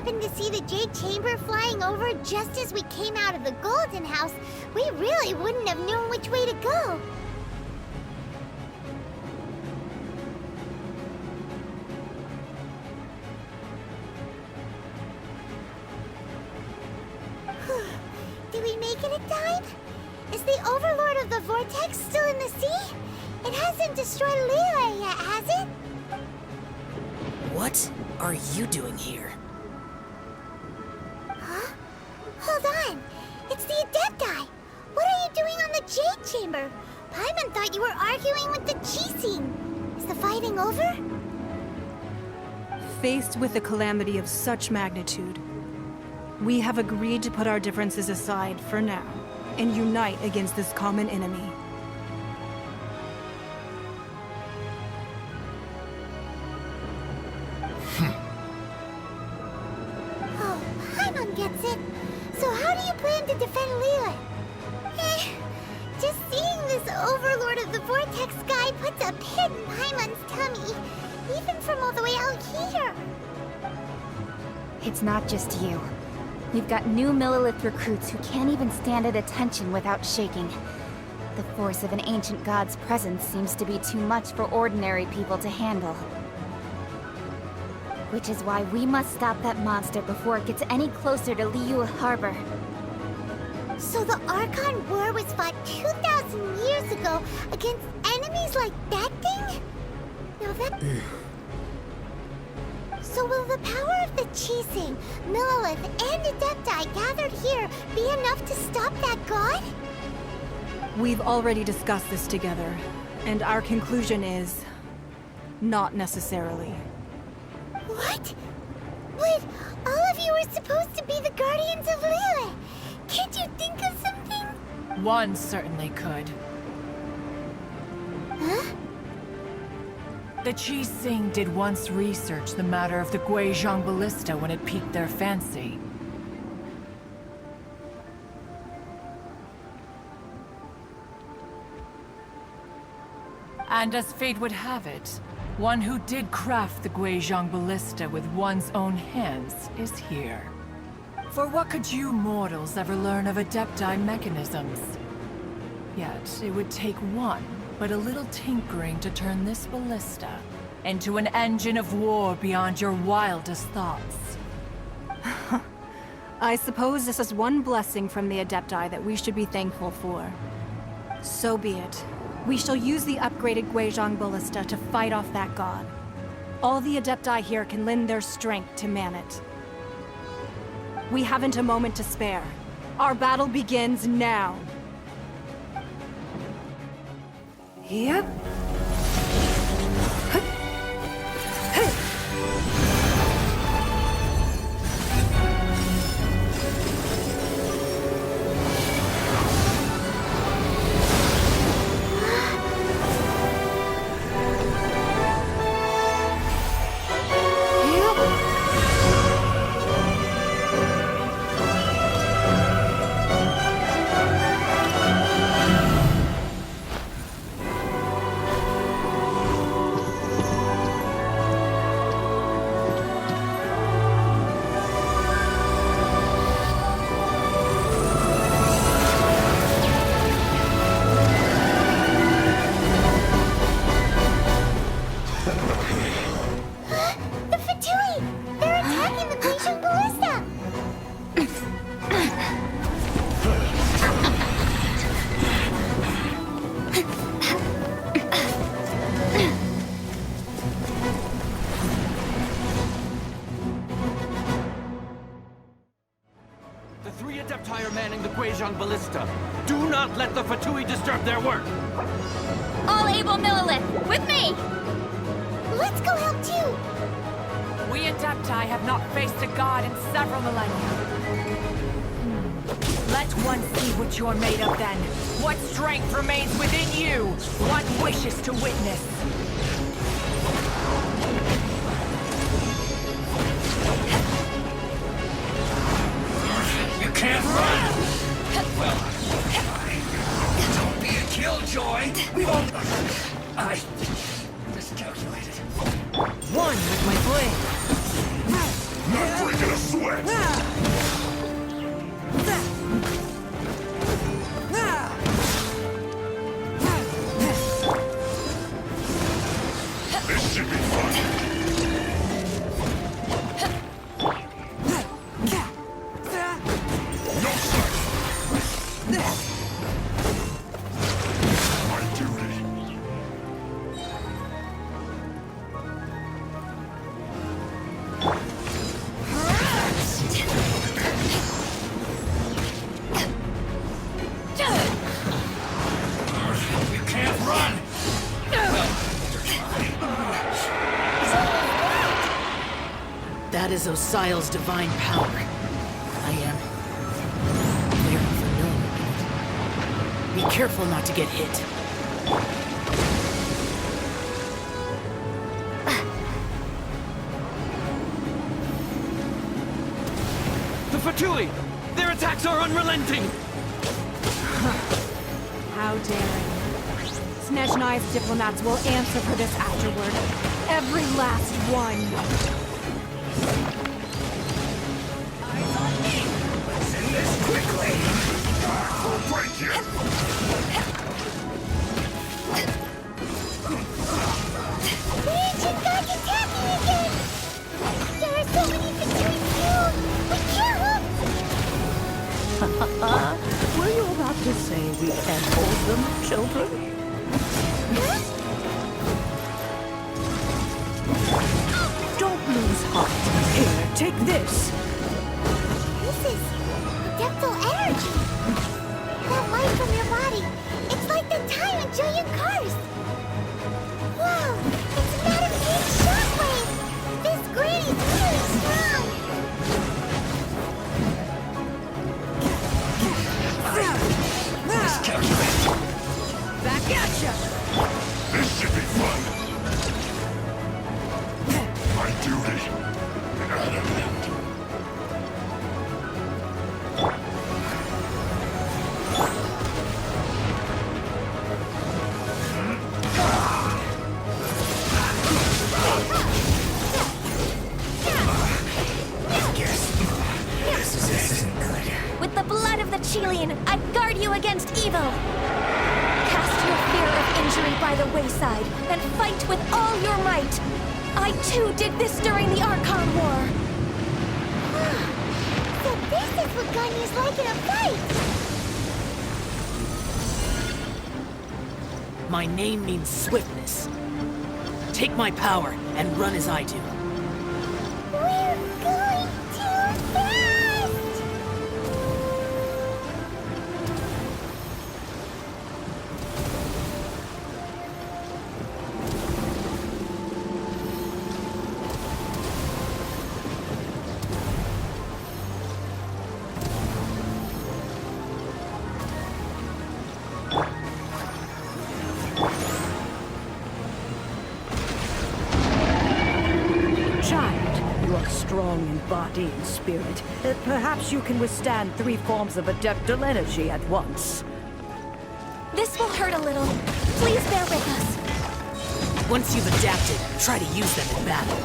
happened to see the Jade Chamber flying over just as we came out of the Golden House, we really wouldn't have known which way to go. Did we make it in time? Is the Overlord of the Vortex still in the sea? It hasn't destroyed Liyue yet, has it? What are you doing here? Huh? Hold on. It's the Adepti. What are you doing on the Jade Chamber? Paimon thought you were arguing with the Chising. Is the fighting over? Faced with a calamity of such magnitude, we have agreed to put our differences aside for now and unite against this common enemy. Oh, Paimon gets it. So how do you plan to defend Liyue? Just seeing this Overlord of the Vortex guy puts a pit in Paimon's tummy, even from all the way out here. It's not just you. We've got new Millilith recruits who can't even stand at attention without shaking. The force of an ancient god's presence seems to be too much for ordinary people to handle. Which is why we must stop that monster before it gets any closer to Liyue Harbor. So the Archon War was fought 2,000 years ago against enemies like that thing? Now that... So will the power of the Chising, Millilith, and Adepti gathered here be enough to stop that god? We've already discussed this together, and our conclusion is... not necessarily. What? But all of you are supposed to be the guardians of Liyue. Can't you think of something? One certainly could. Huh? The Chising did once research the matter of the Guizhong Ballista when it piqued their fancy. And as fate would have it, one who did craft the Guizhong Ballista with one's own hands is here. For what could you mortals ever learn of Adepti mechanisms? Yet, it would take one but a little tinkering to turn this ballista into an engine of war beyond your wildest thoughts. I suppose this is one blessing from the Adepti that we should be thankful for. So be it. We shall use the upgraded Guizhong Ballista to fight off that god. All the Adepti here can lend their strength to man it. We haven't a moment to spare. Our battle begins now. Yep. Ballista. Do not let the Fatui disturb their work! All able Millilith, with me! Let's go help too! We Adepti have not faced a god in several millennia. Let one see what you're made of then. What strength remains within you? What wishes to witness? You can't run! Well, don't be a killjoy! We won't... I miscalculated. One with my blade. not breaking a sweat! This should be fun! No sight! My duty. You can't run! That is Osial's divine power. I am very familiar with it. Be careful not to get hit. The Fatui! Their attacks are unrelenting! How daring. Snezhnai's diplomats will answer for this afterward. Every last one. Let's end this quickly! I'll break you! The ancient gods attacking again! There are so many between you! We can't! Were you about to say we can't hold them, children? Don't lose heart. Here, take this. This is adeptal energy! That light from your body, it's like the time in Julian Cars! Whoa! It's Madame King's shockwave! This granny's really strong! Miscalculate! Back at ya! This should be fun! My duty. Adamant. This isn't good. With the blood of the Chilean, I guard you against evil! Cast your fear of injury by the wayside, and fight with all your might! I too did this during the Archon War! So this is what Ganya's like in a fight! My name means swiftness. Take my power and run as I do. We're going too fast! Child, you are strong in body and spirit. Perhaps you can withstand 3 forms of adeptal energy at once. This will hurt a little. Please bear with us. Once you've adapted, try to use them in battle.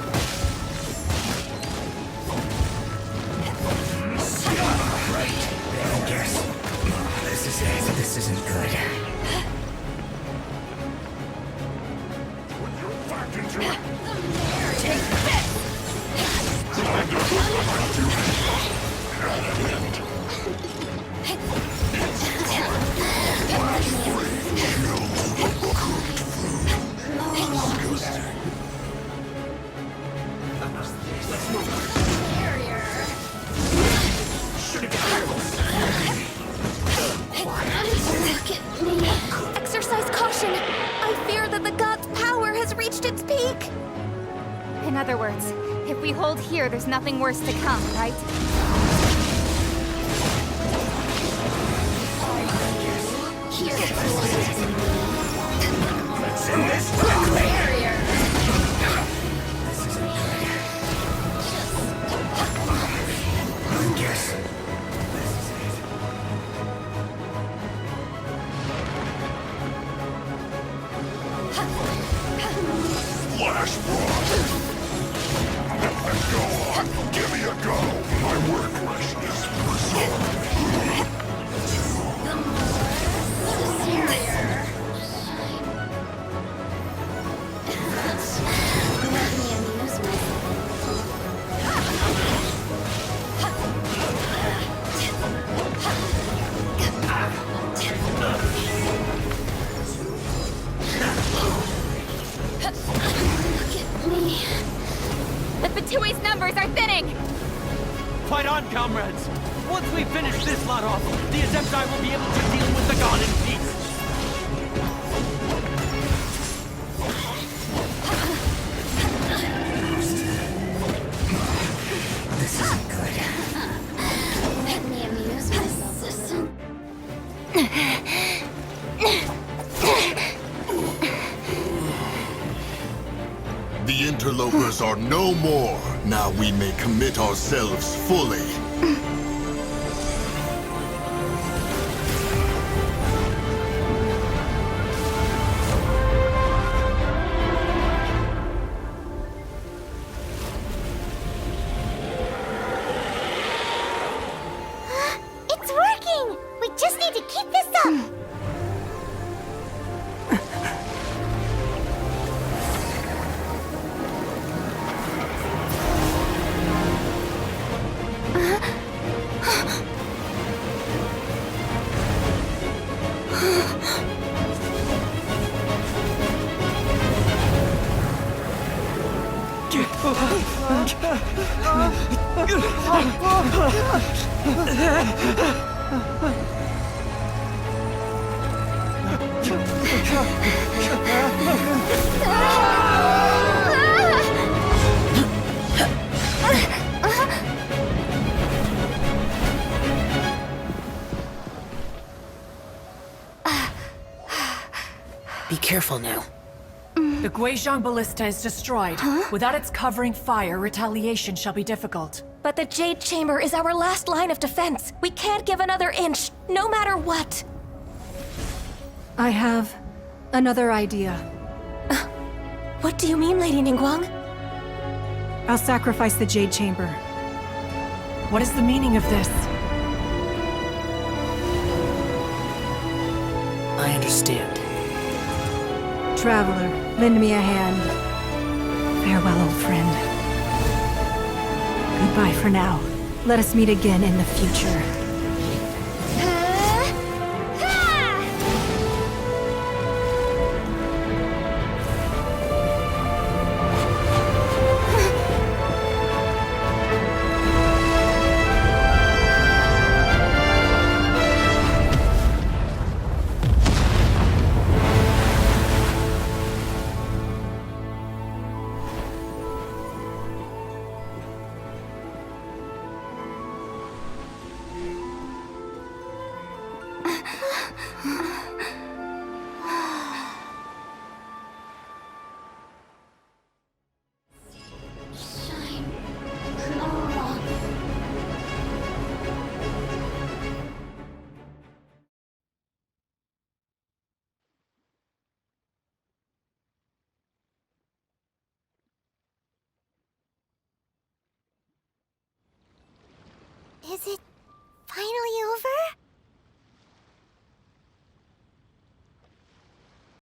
Right. I guess. This is it. This isn't good. Put your back into it. Take this! Exercise caution! I fear that the god's power has reached its peak! In other words, if we hold here, there's nothing worse to come, right? Let's end this quickly. This isn't good. I guess. This is it. Flash rock. Go on. Give me a go. My work is resolved. The Fatui's numbers are thinning! Fight on, comrades! Once we finish this lot off, the Adepti will be able to deal with the god in peace! This isn't good. Let me amuse myself. The interlopers are no more. Now we may commit ourselves fully. It's working! We just need to keep this up! Be careful now. The Guizhong Ballista is destroyed. Without its covering fire, retaliation shall be difficult. But the Jade Chamber is our last line of defense. We can't give another inch, no matter what. I have another idea. What do you mean, Lady Ningguang? I'll sacrifice the Jade Chamber. What is the meaning of this? I understand. Traveler, lend me a hand. Farewell, old friend. Goodbye for now. Let us meet again in the future. Is it